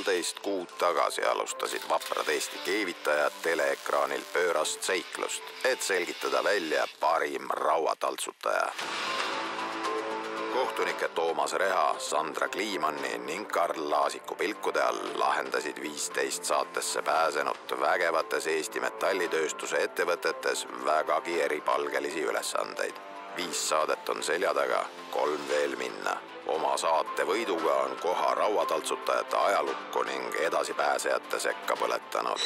13 kuud tagasi alustasid vaprad Eesti keevitajad teleekraanil pöörast seiklust, et selgitada välja parim rauataltsutaja. Kohtunike Toomas Reha, Sandra Kliimanni ning Karl Laasiku pilkude all lahendasid 15 saatesse pääsenut vägevates Eesti metallitööstuse ettevõtetes vägagi eripalgelisi ülesandeid. 5 saadet on selja taga, 3 veel minna. Oma saate võiduga on koha rauataltsutajate ajalukku ning edasipääsejate sekka põletanud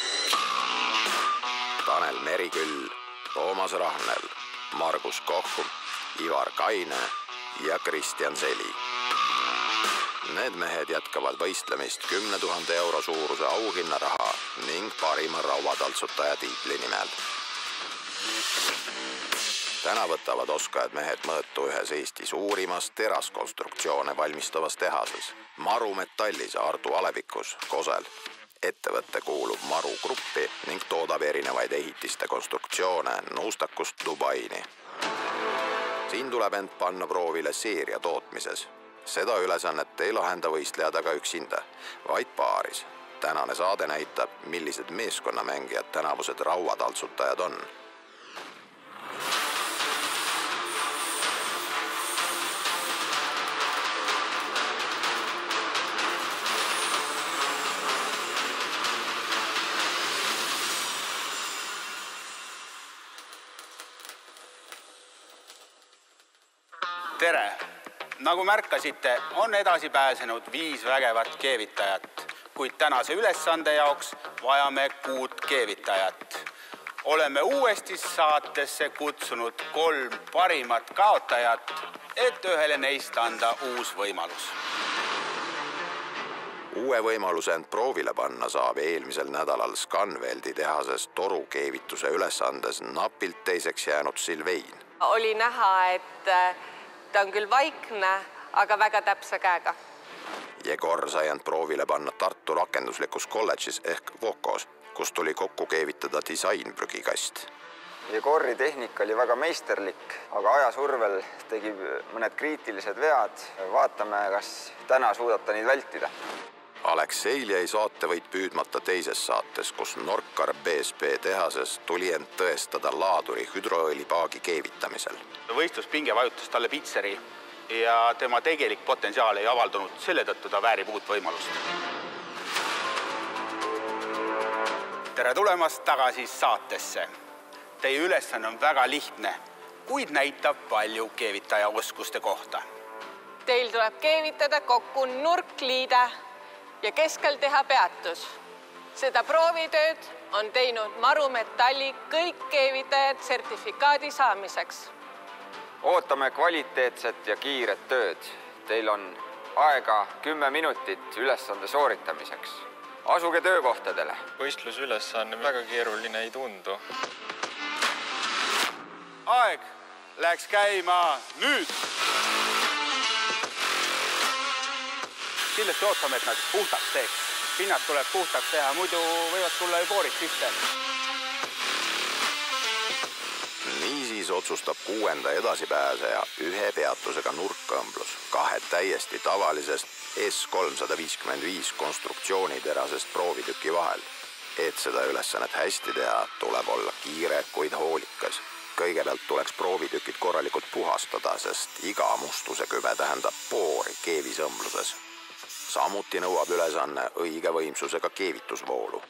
Tanel Meriküll, Toomas Rahnel, Margus Koch, Ivar Kaine ja Kristjan Seli. Need mehed jätkavad võistlemist 10 000 euro suuruse auhinnaraha ning parima rauataltsutaja tiitli nimel. Täna võtavad oskajad mehed mõõtu ühes Eesti suurimas teraskonstruktsioone valmistavas tehases. Maru Metallis Ardu Alevikus, Kosel. Ettevõtte kuulub Maru gruppi ning toodab erinevaid ehitiste konstruktsioone Nuustakust Dubaini. Siin tuleb end panna proovile seeria tootmises. Seda ülesannet ei lahenda võistlejad aga üksinda, vaid paaris. Tänane saade näitab, millised meeskonnamängijad tänavused rauataltsutajad on. Tere! Nagu märkasite, on edasi pääsenud 5 vägevat keevitajat, kuid tänase ülesande jaoks vajame 6 keevitajat. Oleme uuesti saatesse kutsunud 3 parimat kaotajat, et ühele neist anda uus võimalus. Uue võimaluse end proovile panna saab eelmisel nädalal Scanveldi tehases torukeevituse ülesandes napilt teiseks jäänud Silvein. Oli näha, et ta on küll vaikne, aga väga täpse käega. Jegor sai end proovile panna Tartu rakenduslikus kolledžis ehk Vokos, kus tuli kokku keevitada disainprügikast. Jegori tehnika oli väga meisterlik, aga ajasurvel tegi mõned kriitilised vead. Vaatame, kas täna suudab ta neid vältida. Alekseil jäi saatevõit püüdmata teises saates, kus Norkar BSP tehases tuli end tõestada laaduri hüdroõlipaagi keevitamisel. Võistluspinge vajutas talle pitseri ja tema tegelik potentsiaal ei avaldunud, selle tõttu ta väärib uut võimalust. Tere tulemast tagasi saatesse. Teie ülesanne on väga lihtne, kuid näitab palju keevitaja oskuste kohta. Teil tuleb keevitada kokku nurkliide ja keskel teha peatus. Seda proovitööd on teinud Maru Metalli kõik keevitajad sertifikaadi saamiseks. Ootame kvaliteetset ja kiiret tööd. Teil on aega 10 minutit ülesande sooritamiseks. Asuge töökohtadele. Võistlusülesanne väga keeruline ei tundu. Aeg läks käima nüüd! Kindlasti ootame, et nad puhtaks teeks. Pinnad tuleb puhtaks teha, muidu võivad tulla ju poorid sisse. Niisiis otsustab 6. edasipääseja ühe peatusega nurkkõmblus 2 täiesti tavalisest S355 konstruktsiooniterasest proovitüki vahel. Et seda ülesannet hästi teha, tuleb olla kiire, kuid hoolikas. Kõigepealt tuleks proovitükid korralikult puhastada, sest iga mustuse kübe tähendab poori keevisõmbluses. Samuti nõuab ülesanne õige võimsusega keevitusvoolu.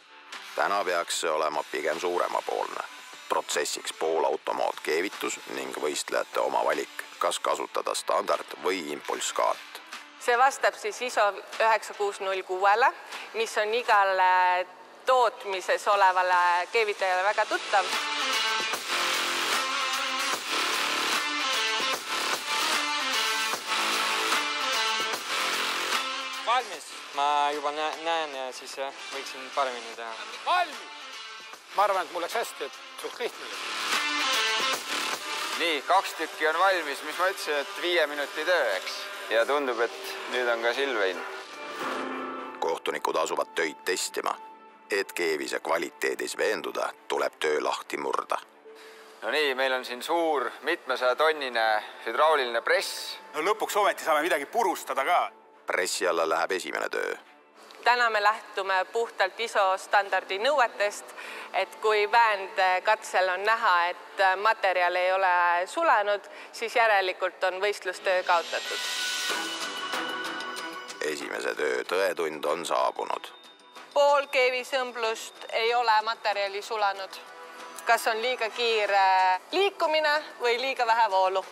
Täna peaks see olema pigem suuremapoolne. Protsessiks poolautomaat keevitus ning võistlejate oma valik, kas kasutada standard- või impulsskaart. See vastab siis ISO 9606-le, mis on igale tootmises olevale keevitajale väga tuttav. Valmis. Ma juba näen ja siis võiksin paremini teha. Valmis! Ma arvan, et mul läks hästi, et suht lihtne. Nii, 2 tükki on valmis, mis ma ütlesin, et 5 minuti töö, eks? Ja tundub, et nüüd on ka Silvein. Kohtunikud asuvad töid testima. Et keevise kvaliteedis veenduda, tuleb töö lahti murda. No nii, meil on siin suur 700-tonnine hüdrauliline press. No lõpuks ometi saame midagi purustada ka. Pressi alla läheb esimene töö. Täna me lähtume puhtalt ISO standardi nõuetest, et kui väendkatsel on näha, et materjal ei ole sulanud, siis järelikult on võistlustöö kaotatud. Esimese töö tõetund on saabunud. Pool keevisõmblust ei ole materjali sulanud. Kas on liiga kiire liikumine või liiga vähe voolu?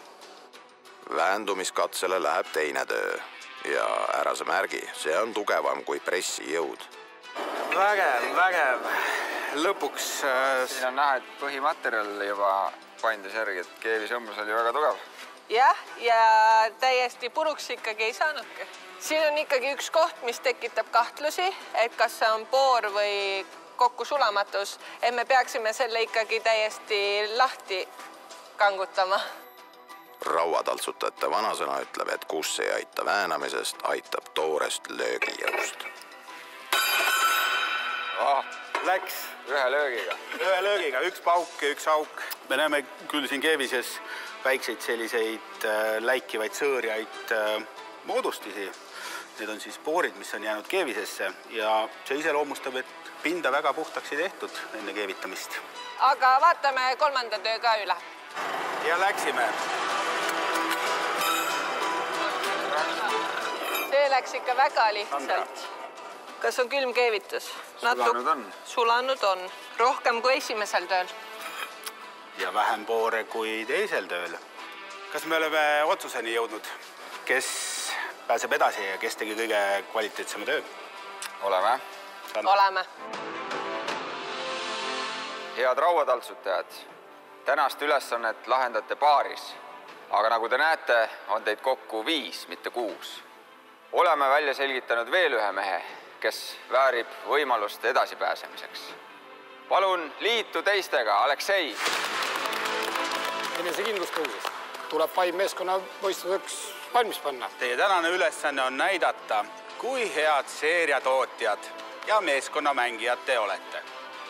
Väändumiskatsele läheb teine töö. Ja ära sa märgi, see on tugevam kui pressijõud. Vägev. Lõpuks... Siin on näha, et põhimaterjal juba paindus järgi, et keevisõmblus oli väga tugev. Jah, ja täiesti puruks ikkagi ei saanudki. Siin on ikkagi üks koht, mis tekitab kahtlusi, et kas see on poor või kokku sulamatus, et me peaksime selle ikkagi täiesti lahti kangutama. Rauataltsutajate vanasõna ütleb, et kus ei aita väänamisest, aitab toorest löögijõust. Läks Ühe löögiga, üks pauk ja üks auk. Me näeme küll siin keevises väikseid selliseid läikivaid sõõrjaid moodustisi. Need on siis poorid, mis on jäänud keevisesse ja see iseloomustab, et pinda väga puhtaks ei tehtud enne keevitamist. Aga vaatame kolmanda töö ka üle. Ja läksime. See läks ikka väga lihtsalt. Kas on külm keevitus? Sulanud on. Sulanud on. Rohkem kui esimesel tööl. Ja vähem poore kui teisel tööl. Kas me oleme otsuseni jõudnud? Kes pääseb edasi ja kes tegi kõige kvaliteetsema töö? Oleme. Oleme. Head rauataltsutajad, tänast ülesannet lahendate paaris. Aga nagu te näete, on teid kokku 5, mitte 6. Oleme välja selgitanud veel ühe mehe, kes väärib võimalust edasipääsemiseks. Palun liitu teistega, Aleksei! Enesekindlus tõusis. Tuleb vaid meeskonna võistluseks valmis panna. Teie tänane ülesanne on näidata, kui head seeriatootjad ja meeskonnamängijad te olete.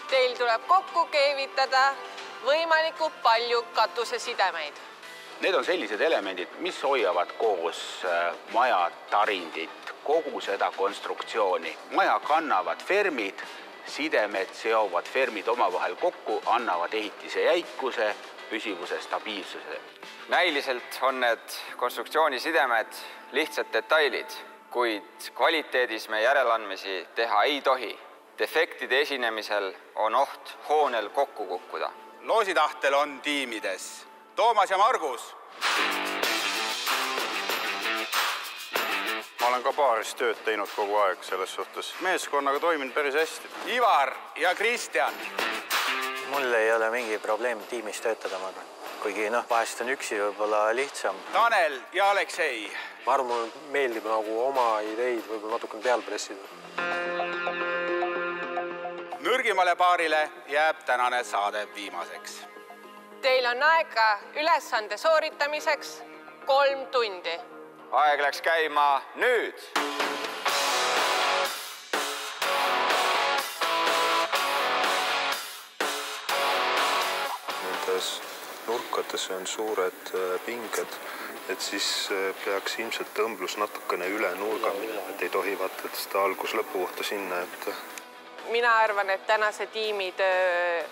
Teil tuleb kokku keevitada võimalikult palju katusesidemeid. Need on sellised elemendid, mis hoiavad koos maja tarindit, kogu seda konstruktsiooni. Maja kannavad fermid, sidemed seovad fermid omavahel kokku, annavad ehitise jäikuse, püsivuse, stabiilsuse. Näiliselt on need konstruktsioonisisidemed lihtsad detailid, kuid kvaliteedis me järeleandmisi teha ei tohi. Defektide esinemisel on oht hoonel kokku kukkuda. Loositahtel on tiimides Toomas ja Margus. Ma olen ka paaris tööd teinud kogu aeg selles suhtes. Meeskonnaga toiminud päris hästi. Ivar ja Kristjan. Mul ei ole mingi probleem tiimis töötada, ma arvan. Kuigi vahest on üksi võib-olla lihtsam. Tanel ja Aleksei. Ma arvan, mulle meeldib nagu oma ideid võib-olla natukene pealpressida. Nõrgimale paarile jääb tänane saade viimaseks. Teil on aega ülesande sooritamiseks 3 tundi. Aeg läks käima nüüd. Nendes nurkades on suured pinged, et siis peaks ilmselt tõmblus natukene üle nurga minema, et ei tohi vaata, et seda algus-lõpukohta sinna, et... Mina arvan, et tänase tiimitöö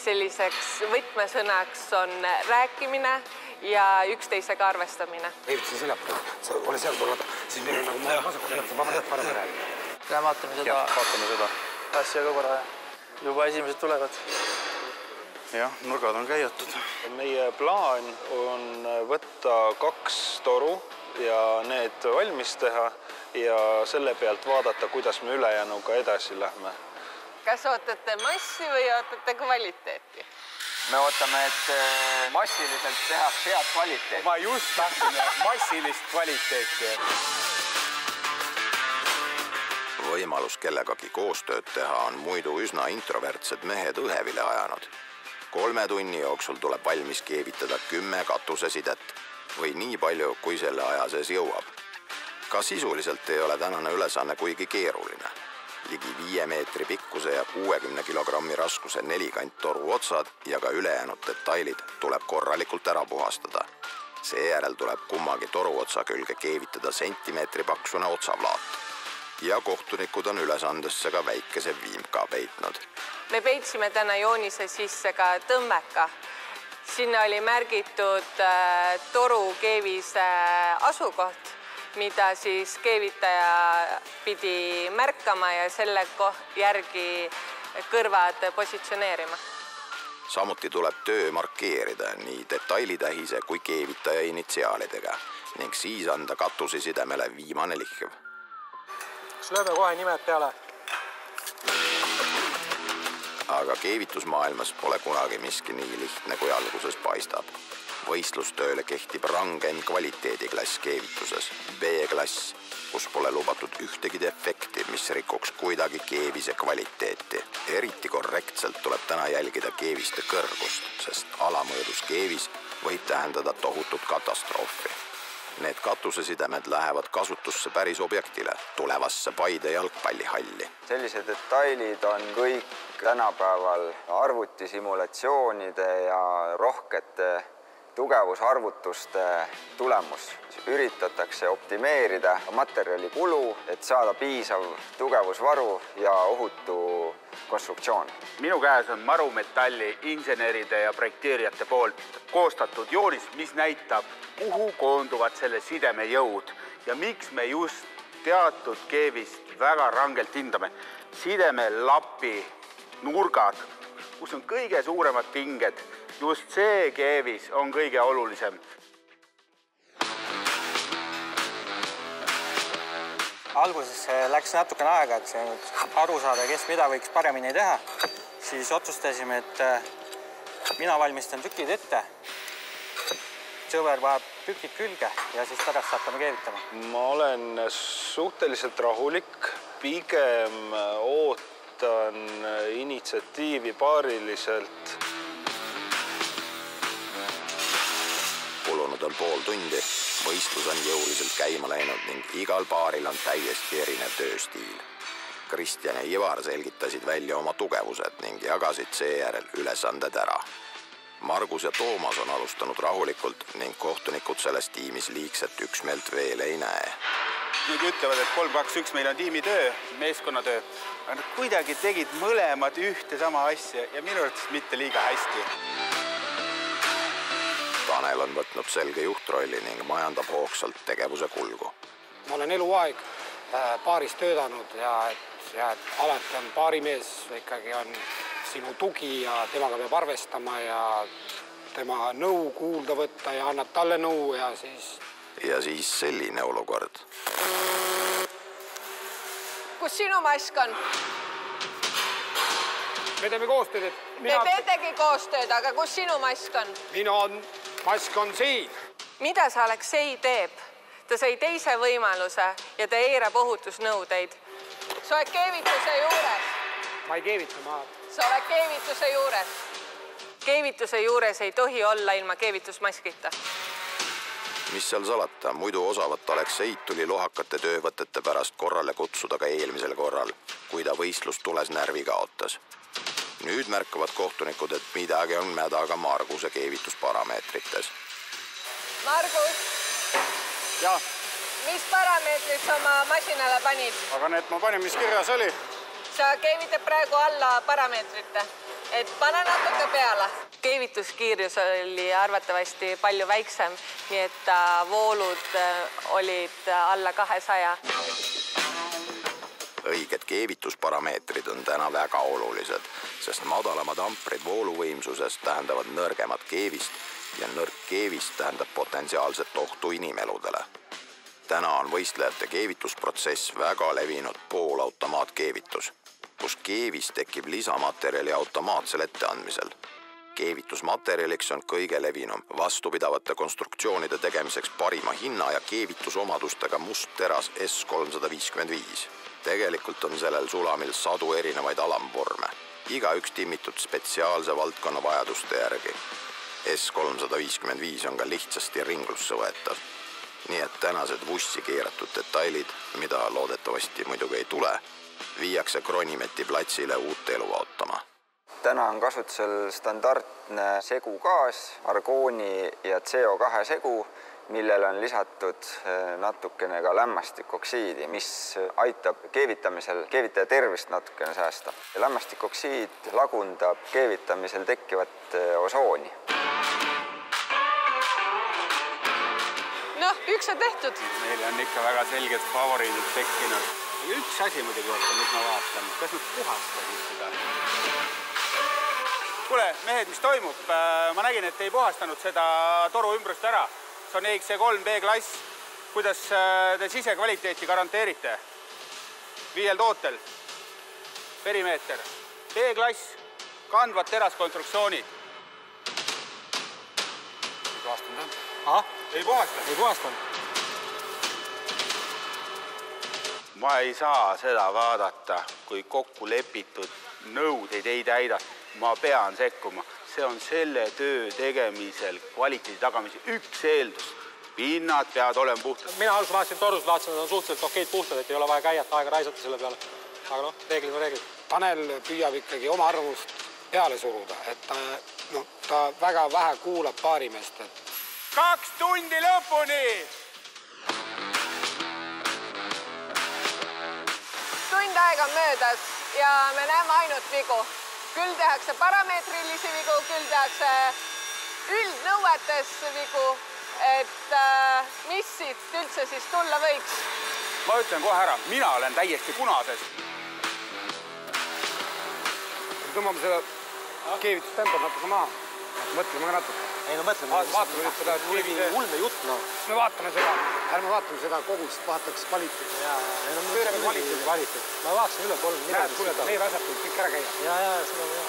selliseks võtmesõnaks on rääkimine ja üksteisega arvestamine. Eivitasin seljapuda. Sa ole seal pool vaata. Siis meil on nagu maja vasakul parem räägida. Ja vaatame seda asja ka korra. Juba esimesed tulevad. Jah, nurgad on käiatud. Meie plaan on võtta 2 toru ja need valmis teha ja selle pealt vaadata, kuidas me ülejäänuga edasi lähme. Kas ootate massi või ootate kvaliteeti? Me ootame, et massiliselt tehaks head kvaliteeti. Ma just tahtsin massilist kvaliteeti. Võimalus kellegagi koostööd teha on muidu üsna introvertsed mehed õhevile ajanud. 3 tunni jooksul tuleb valmis keevitada 10 katusesidet või nii palju, kui selle aja sees jõuab. Ka sisuliselt ei ole tänane ülesanne kuigi keeruline. Ligi 5 meetri pikkuse ja 60 kilogrammi raskuse 4 toru otsad ja ka ülejäänud detailid tuleb korralikult ära puhastada. Seejärel tuleb kummagi toru otsa külge keevitada sentimeetri paksune otsaplaat. ja kohtunikud on ülesandesse ka väikese viimka peitnud. Me peitsime täna joonise sisse ka tõmmeka. Sinna oli märgitud toru keevise asukoht, mida siis keevitaja pidi märkama ja selle järgi kõrvad positsioneerima. Samuti tuleb töö markeerida nii detailitähise kui keevitaja initsiaalidega ning siis anda katusesidemele viimane lihv. Kas lööme kohe nimed peale? Aga keevitusmaailmas pole kunagi miski nii lihtne, kui alguses paistab. Võistlustööle kehtib rangeim kvaliteediklass keevituses, B-klass, kus pole lubatud ühtegi defekti, mis rikuks kuidagi keevise kvaliteeti. Eriti korrektselt tuleb täna jälgida keeviste kõrgust, sest alamõõdus keevis võib tähendada tohutut katastroofi. Need katusesidemed lähevad kasutusse päris objektile, tulevasse Paide jalgpallihalli. Sellised detailid on kõik tänapäeval arvutisimulatsioonide ja rohkete tugevusarvutuste tulemus. Üritatakse optimeerida materjali kulu, et saada piisav tugevusvaru ja ohutu konstruktsioon. Minu käes on Marumetalli inseneride ja projekteerijate poolt koostatud joonis, mis näitab, kuhu koonduvad selle sideme jõud ja miks me just teatud keevist väga rangelt hindame. Sideme lapi nurgad, kus on kõige suuremad pinged, just see keevis on kõige olulisem. Alguses läks natukene aega, et see aru saada, kes mida võiks paremini teha. Siis otsustasime, et mina valmistan tükid ette. Sõver vajab tükid külge ja siis pärast hakkame keevitama. Ma olen suhteliselt rahulik. Pigem ootan initsiatiivi paariliselt. Kulunud on pool tundi, võistlus on jõuliselt käima läinud ning igal paaril on täiesti erinev tööstiil. Kristjan ja Ivar selgitasid välja oma tugevused ning jagasid seejärel ülesanded ära. Margus ja Toomas on alustanud rahulikult ning kohtunikud selles tiimis liigset üksmeelt veel ei näe. Nüüd ütlevad, et 3-2-1 meil on tiimitöö, meeskonnatöö. Aga nad kuidagi tegid mõlemad ühte sama asja ja minu arvates mitte liiga hästi. Tanel on võtnud selge juhtrolli ning majandab hoogsalt tegevuse kulgu. Ma olen eluaeg paaris töötanud ja alati on paarimees ikkagi on sinu tugi ja temaga peab arvestama ja tema nõu kuulda võtta ja annab talle nõu ja siis... Ja siis selline olukord. Kus sinu mask on? Me teeme koostööd, et... Te teetegi koostööd, aga kus sinu mask on? Mask on siin. Mida sa Aleksei teeb? Ta sai teise võimaluse ja ta eirab ohutusnõudeid. Sa oled keevituse juures. Ma ei keevita, Sa oled keevituse juures. Keevituse juures ei tohi olla ilma keevitusmaskita. Mis seal salata, muidu osavat Alekseit tuli lohakate töövõtete pärast korrale kutsuda ka eelmisel korral, kui ta võistlus tules närvi kaotas. Nüüd märkavad kohtunikud, et midagi on mäda ka Marguse keevitusparameetrites. Margus! Ja. Mis parameetrid sa oma masinale panid? Aga need ma panin, mis kirjas oli. Sa keevitad praegu alla parameetrite, et pane natuke peale. Keevituskiirjus oli arvatavasti palju väiksem, nii et voolud olid alla 200. Õiged keevitusparameetrid on täna väga olulised, sest madalamad amprid vooluvõimsuses tähendavad nõrgemat keevist ja nõrk keevist tähendab potentsiaalset ohtu inimeludele. Täna on võistlejate keevitusprotsess väga levinud poolautomaatkeevitus, kus keevis tekib lisamaterjali automaatsel etteandmisel. Keevitusmaterjaliks on kõige levinum vastupidavate konstruktsioonide tegemiseks parima hinna ja keevitusomadustega must teras S355. Tegelikult on sellel sulamil sadu erinevaid alamvorme, igaüks timmitud spetsiaalse valdkonna vajaduste järgi. S355 on ka lihtsasti ringlusse võetav. Nii et tänased vussi keeratud detailid, mida loodetavasti muidugi ei tule, viiakse Kronimeti platsile uut elu ootama. Täna on kasutusel standardne segugaas, argooni ja CO2 segu, millele on lisatud natukene ka lämmastikoksiidi, mis aitab keevitamisel keevitaja tervist natukene säästa. Lämmastikoksiid lagundab keevitamisel tekkivat osooni. Noh, üks on tehtud. Meil on ikka väga selged favoriidid tekkinud. Ja üks asi muidugi võtta, mis ma vaatan. Kas nad puhastasid seda? Kuule, mehed, mis toimub? Ma nägin, et ei puhastanud seda toru ümbrust ära. See on EXC3 B-klass. Kuidas te sisekvaliteeti garanteerite? 5 tootel. Perimeeter. B-klass. Kandvad teraskonstruktsioonid. Ei puhastanud, Aha, ei puhastanud? Ei puhastanud. Ma ei saa seda vaadata, kui kokku lepitud nõudeid ei täida. Ma pean sekkuma. See on selle töö tegemisel kvaliteedi tagamise üks eeldus. Pinnad peavad olema puhtad. Mina alguses vaatasin torus, vaatasin, et on suhteliselt okeid puhtad, et ei ole vaja käia, aega raisata selle peale. Aga noh, reeglid on reeglid. Tanel püüab ikkagi oma arvamust peale suruda, et ta väga vähe kuulab paarimeest. 2 tundi lõpuni! Tund aega möödas ja me näeme ainult vigu. Küll tehakse parameetrilisi vigu, küll tehakse üldnõuetes vigu, et mis siit üldse siis tulla võiks. Ma ütlen kohe ära, mina olen täiesti punases. Tõmbame seda keevitustempot natuke maha. Mõtleme ka natuke. Ei no mõtleme. Vaatame nüüd seda ulme jutt, no. Me vaatame seda, ärme vaatame seda kogust, vaataks kvaliteeti. Pöörame kvaliteeti. Ma vaatasin üle 3 Näed, kuule, need asjad tuleb kõik ära käia. Ja, seda on hea.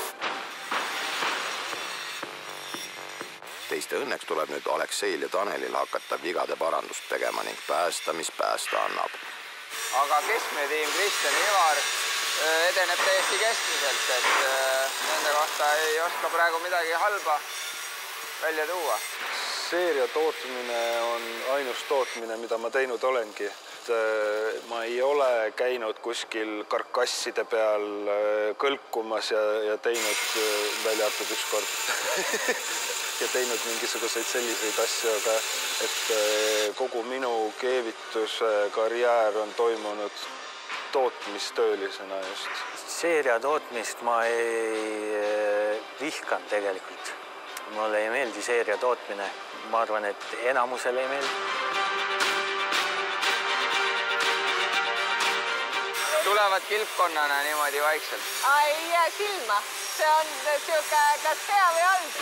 Teiste õnneks tuleb nüüd Alekseil ja Tanelil hakata vigade parandust tegema ning päästa, mis päästa annab. Aga keskmine tiim Kristjan ja Ivar edeneb täiesti keskmiselt, et nende kohta ei oska praegu midagi halba välja tuua. Seeria tootmine on ainus tootmine, mida ma teinud olengi. Ma ei ole käinud kuskil karkasside peal kõlkumas ja teinud välja arvatud ükskord ja teinud mingisuguseid selliseid asju, aga et kogu minu keevituse karjäär on toimunud tootmistöölisena just. Seeria tootmist ma ei vihkan tegelikult. Mulle ei meeldi seeria tootmine. Ma arvan, et enamusele ei meeldi. Tulevad kilpkonnana niimoodi vaikselt. Ei jää silma. See on siuke kas hea või halb.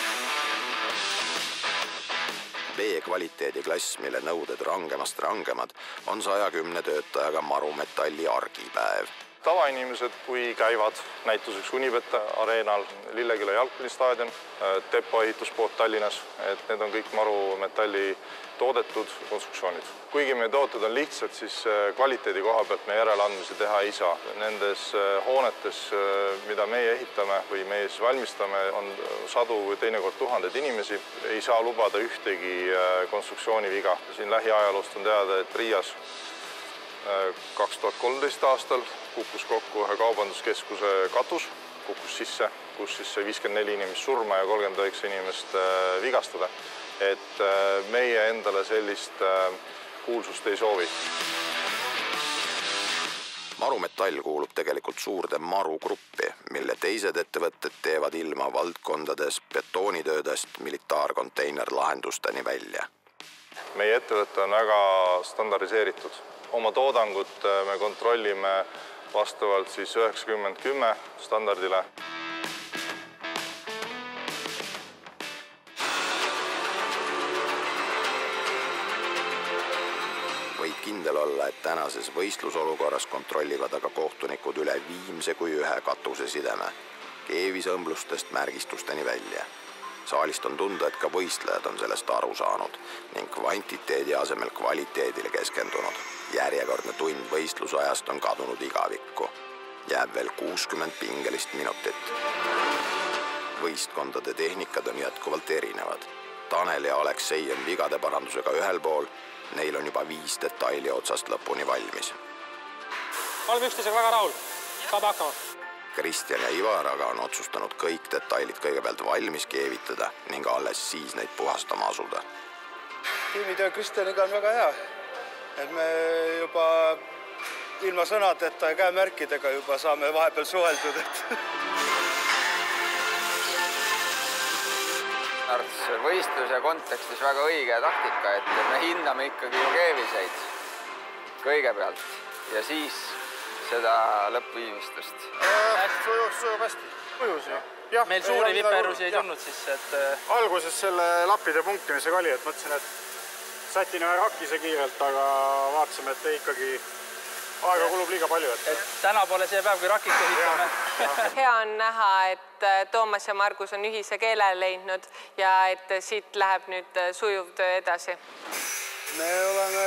B-kvaliteedi klass, mille nõuded rangemast rangemad, on 110 töötajaga Marumetalli argipäev. Tavainimesed, kui käivad näituseks Unibet areenal, Lilleküla jalgpallistaadion, Depo ehituspood Tallinnas, et need on kõik Marumetalli toodetud konstruktsioonid. Kuigi meie tooted on lihtsad, siis kvaliteedi koha pealt me järeleandmisi teha ei saa. Nendes hoonetes, mida meie ehitame või meie siis valmistame, on sadu või teinekord tuhandeid inimesi. Ei saa lubada ühtegi konstruktsiooniviga. Siin lähiajaloost on teada, et Riias 2013 aastal kukkus kokku ühe kaubanduskeskuse katus, kukkus sisse, kus siis 54 inimest surma ja 39 inimest vigastada. Et meie endale sellist kuulsust ei soovi. Marumetall kuulub tegelikult suurde Maru gruppi, mille teised ettevõtted teevad ilma valdkondades betoonitöödest militaarkonteinerlahendusteni välja. Meie ettevõte on väga standardiseeritud. Oma toodangut me kontrollime vastavalt siis 90-10 standardile. Võid kindel olla, et tänases võistlusolukorras kontrollivad aga kohtunikud üle viimse kui ühe katuse sideme, keevisõmblustest märgistusteni välja. Saalist on tunda, et ka võistlejad on sellest aru saanud ning kvantiteedi asemel kvaliteedile keskendunud. Järjekordne tund võistlusajast on kadunud igavikku. Jääb veel 60 pingelist minutit. Võistkondade tehnikad on jätkuvalt erinevad. Tanel ja Aleksei on vigade parandusega ühel pool. Neil on juba 5 detaili otsast lõpuni valmis. Oleme üksteisega väga rahul. Saab hakkama. Kristjan ja Ivar aga on otsustanud kõik detailid kõigepealt valmis keevitada ning alles siis neid puhastama asuda. Tiimitöö Kristjaniga on väga hea. Et me juba ilma sõnadeta ja käemärkidega juba saame vahepeal suheldud. Võistluse kontekstis väga õige taktika, et me hindame ikkagi ju keeviseid kõigepealt ja siis seda lõppviimistlust. Sujub hästi. Ujus ju. Meil suuri viperusi ei tulnud sisse, et... Alguses selle lappide punktimisega oli, et mõtlesin, et sätin ühe rakkise kiirelt, aga vaatasime, et ikkagi aega kulub liiga palju. Et täna pole see päev, kui rakike ehitame. Hea on näha, et Toomas ja Margus on ühise keele leidnud ja et siit läheb nüüd sujuv töö edasi. Me oleme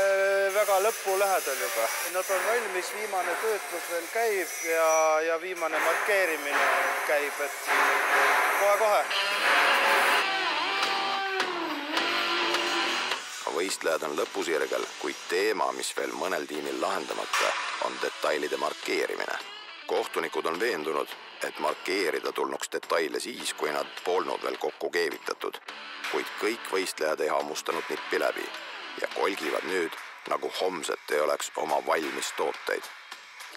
väga lõpu lähedal juba. Nad on valmis, viimane töötlus veel käib ja viimane markeerimine käib, et kohe-kohe. Võistlejad on lõpusirgel, kuid teema, mis veel mõnel tiimil lahendamata, on detailide markeerimine. Kohtunikud on veendunud, et markeerida tulnuks detaile siis, kui nad polnud veel kokku keevitatud, kuid kõik võistlejad ei hammustanud nippi läbi ja kolgivad nüüd, nagu homset ei oleks oma valmis tooteid.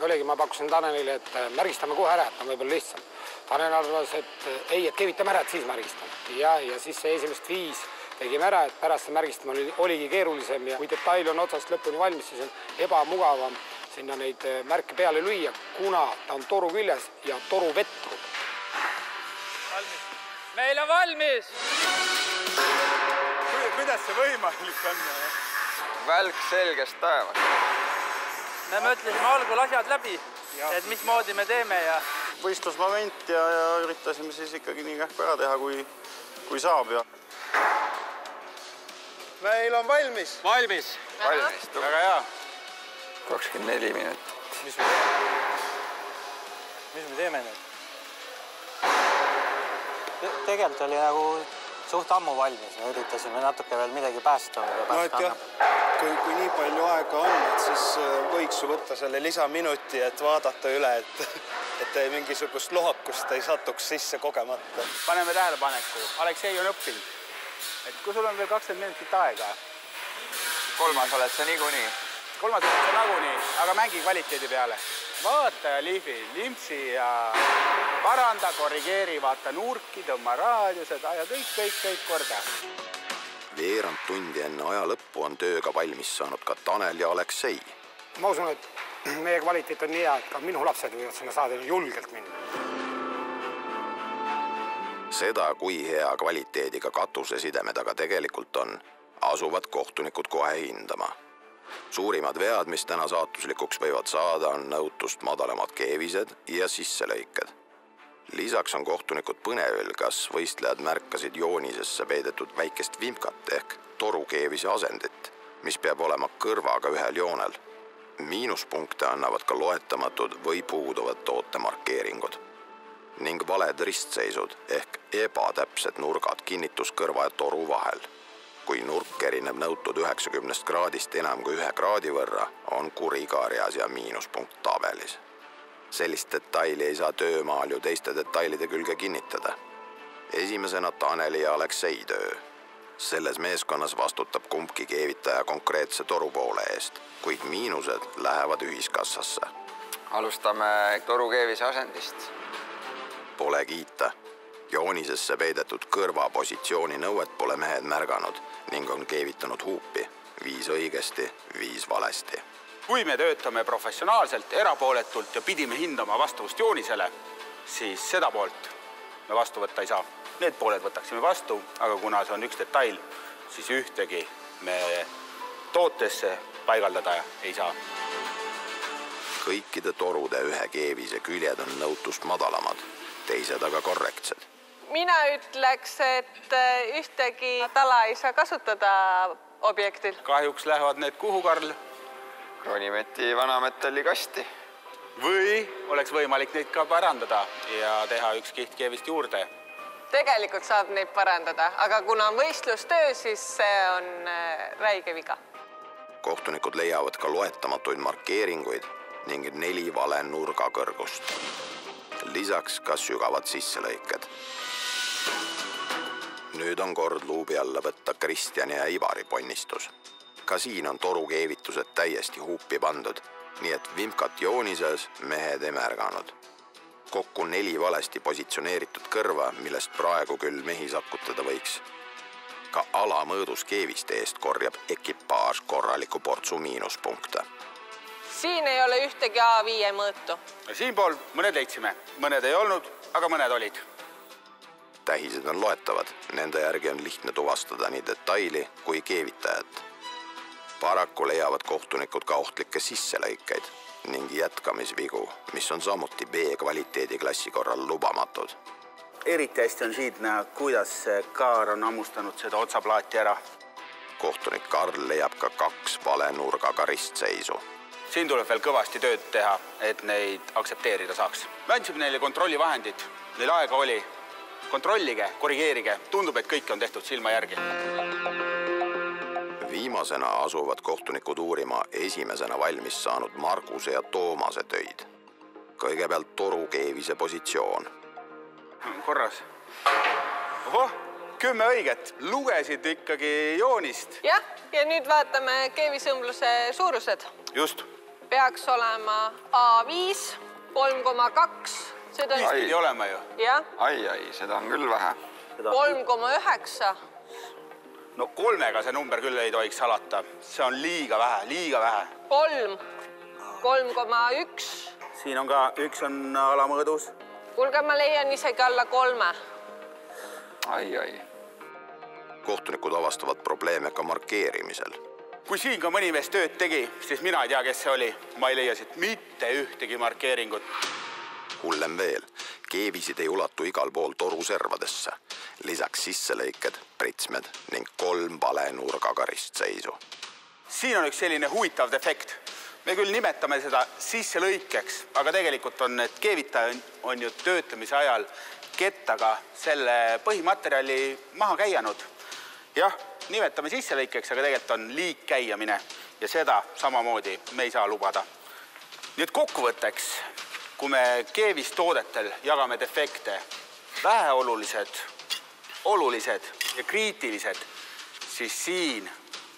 Oligi, ma pakkusin Tanelile, et märgistame kohe ära, et on võib-olla lihtsam. Tanel arvas, et ei, et keevitame ära, et siis märgistame. Ja siis see esimest 5 tegime ära, et pärast see märgistama oligi keerulisem ja kui detail on otsast lõpuni valmis, siis on ebamugavam sinna neid märke peale lüüa, kuna ta on toru küljes ja toru vettub. Meil on valmis! Kuidas see võimalik on? Välk selgest taevast. Me mõtlesime algul asjad läbi, et mismoodi me teeme ja... Võistlusmoment ja üritasime siis ikkagi nii kähku ära teha, kui saab. Meil on valmis. Valmis. Valmis. Väga hea. 24 minutit. Mis me teeme nüüd? Tegelikult oli nagu suht ammu valmis. Me üritasime natuke veel midagi päästa. No et jah, kui nii palju aega on, et siis võiks ju võtta selle lisaminuti, et vaadata üle, et mingisugust lohakust ei satuks sisse kogemata. Paneme tähelepaneku. Aleksei on õppinud. Et kui sul on veel 20 minutit aega? Kolmas oled sa niikuinii. Kolmas oled sa nagunii, aga mängi kvaliteedi peale. Vaata ja liivi, limpsi ja paranda, korrigeeri, vaata nurki, tõmma raadiused ja kõik korda. Veerand tundi enne aja lõppu on tööga valmis saanud ka Tanel ja Aleksei. Ma usun, et meie kvaliteet on nii hea, et ka minu lapsed võivad sinna saada julgelt minna. Seda, kui hea kvaliteediga katusesidemed aga tegelikult on, asuvad kohtunikud kohe hindama. Suurimad vead, mis täna saatuslikuks võivad saada, on nõutust madalamad keevised ja sisselõiked. Lisaks on kohtunikud põnevil, kas võistlejad märkasid joonisesse peidetud väikest vimkat ehk torukeevise asendit, mis peab olema kõrvaga ühel joonel. Miinuspunkte annavad ka loetamatud või puuduvad tootemarkeeringud ning valed ristseisud ehk ebatäpsed nurgad kinnituskõrva ja toru vahel. Kui nurk erineb nõutud 90 kraadist enam kui 1 kraadi võrra, on kuri karjas ja miinuspunkt tabelis. Sellist detaili ei saa töömaal ju teiste detailide külge kinnitada. Esimesena Taneli ja Aleksei töö. Selles meeskonnas vastutab kumbki keevitaja konkreetse toru poole eest, kuid miinused lähevad ühiskassasse. Alustame torukeevise asendist. Pole kiita. Joonisesse peidetud kõrvapositsiooni nõuet pole mehed märganud ning on keevitanud huupi. 5 õigesti, 5 valesti. Kui me töötame professionaalselt, erapooletult ja pidime hindama vastavust joonisele, siis seda poolt me vastu võtta ei saa. Need pooled võtaksime vastu, aga kuna see on üks detail, siis ühtegi me tootesse paigaldada ei saa. Kõikide torude ühe keevise küljed on nõutust madalamad, teised aga korrektsed. Mina ütleks, et ühtegi tala ei saa kasutada objektil. Kahjuks lähevad need kuhu, Karl? Kroonimeti vanametallikasti. Või oleks võimalik neid ka parandada ja teha üks kiht keevist juurde. Tegelikult saab neid parandada, aga kuna on võistlustöö, siis see on räige viga. Kohtunikud leiavad ka loetamatuid markeeringuid ning 4 vale nurgakõrgust. Lisaks ka sügavad sisselõiked. Nüüd on kord luubi alla võtta Kristjani ja Ivari ponnistus. Ka siin on torukeevitused täiesti huupi pandud, nii et vimkat joonises mehed ei märganud. Kokku 4 valesti positsioneeritud kõrva, millest praegu küll mehi sakutada võiks. Ka alamõõdus keeviste eest korjab ekipaaž korraliku portsu miinuspunkte. Siin ei ole ühtegi A5 mõõtu. Siinpool mõned leidsime. Mõned ei olnud, aga mõned olid. Tähised on loetavad. Nende järgi on lihtne tuvastada nii detaili kui keevitajat. Paraku leiavad kohtunikud ka ohtlikke sisselõikeid ning jätkamisvigu, mis on samuti B-kvaliteedi klassi korral lubamatud. Eriti hästi on siit näha, kuidas kaar on ammustanud seda otsaplaati ära. Kohtunik Karl leiab ka 2 vale nurgaga ristseisu. Siin tuleb veel kõvasti tööd teha, et neid aktsepteerida saaks. Me andsime neile kontrollivahendid, neil aega oli. Kontrollige, korrigeerige, tundub, et kõik on tehtud silma järgi. Viimasena asuvad kohtunikud uurima esimesena valmis saanud Marguse ja Toomase töid. Kõigepealt torukeevise positsioon. Korras. Ohoh, 10 õiget. Lugesid ikkagi joonist. Jah, ja nüüd vaatame keevisõmbluse suurused. Just. Peaks olema A5, 3,2. Seda Viis pidi olema ju. Jah. Ai, seda on küll vähe. 3,9. No 3-ga see number küll ei tohiks salata. See on liiga vähe. 3, 3,1. Siin on ka 1 on alamõõdus. Kuulge, ma leian isegi alla 3. Ai. Kohtunikud avastavad probleeme ka markeerimisel. Kui siin ka mõni mees tööd tegi, siis mina ei tea, kes see oli. Ma ei leia siit mitte ühtegi markeeringut. Hullem veel, keevisid ei ulatu igal pool toruservadesse. Lisaks sisselõiked, pritsmed ning 3 vale nurgaga ristseisu. Siin on üks selline huvitav defekt. Me küll nimetame seda sisselõikeks, aga tegelikult on need keevitaja on ju töötamise ajal kettaga selle põhimaterjali maha käianud. Jah, nimetame sisselõikeks, aga tegelikult on liigkäiamine ja seda samamoodi me ei saa lubada. Nüüd kokkuvõtteks, kui me keevistoodetel jagame defekte, väheolulised, olulised ja kriitilised, siis siin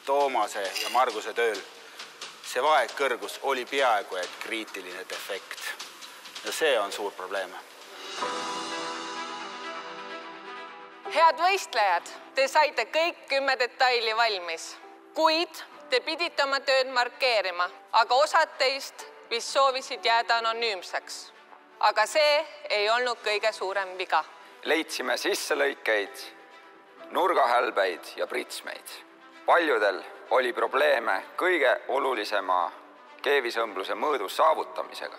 Toomase ja Marguse tööl see vaegkõrgus oli peaaegu et kriitiline defekt. Ja see on suur probleem. Head võistlejad, te saite kõik 10 detaili valmis. Kuid te pidite oma tööd markeerima, aga osad teist vist soovisid jääda anonüümseks. Aga see ei olnud kõige suurem viga. Leidsime sisselõikeid, nurgahälbeid ja pritsmeid. Paljudel oli probleeme kõige olulisema keevisõmbluse mõõdu saavutamisega.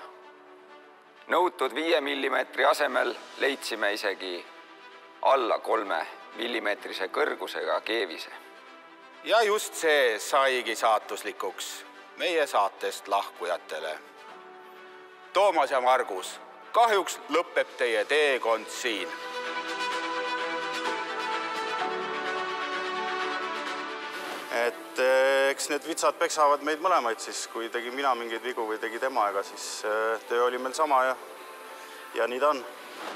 Nõutud 5 mm asemel leidsime isegi alla 3 mm kõrgusega keevise. Ja just see saigi saatuslikuks meie saatest lahkujatele. Toomas ja Margus, kahjuks lõpeb teie teekond siin. Eks need vitsad peksavad meid mõlemaid siis, kui tegi mina mingeid vigu või tegi tema, ega siis töö oli meil sama ja nii ta on.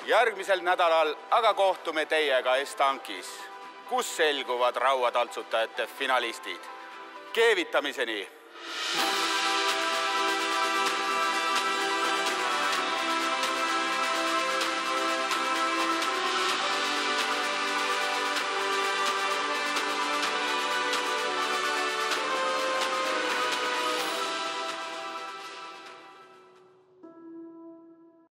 Järgmisel nädalal aga kohtume teiega Estankis, kus selguvad rauataltsutajate finalistid. Keevitamiseni!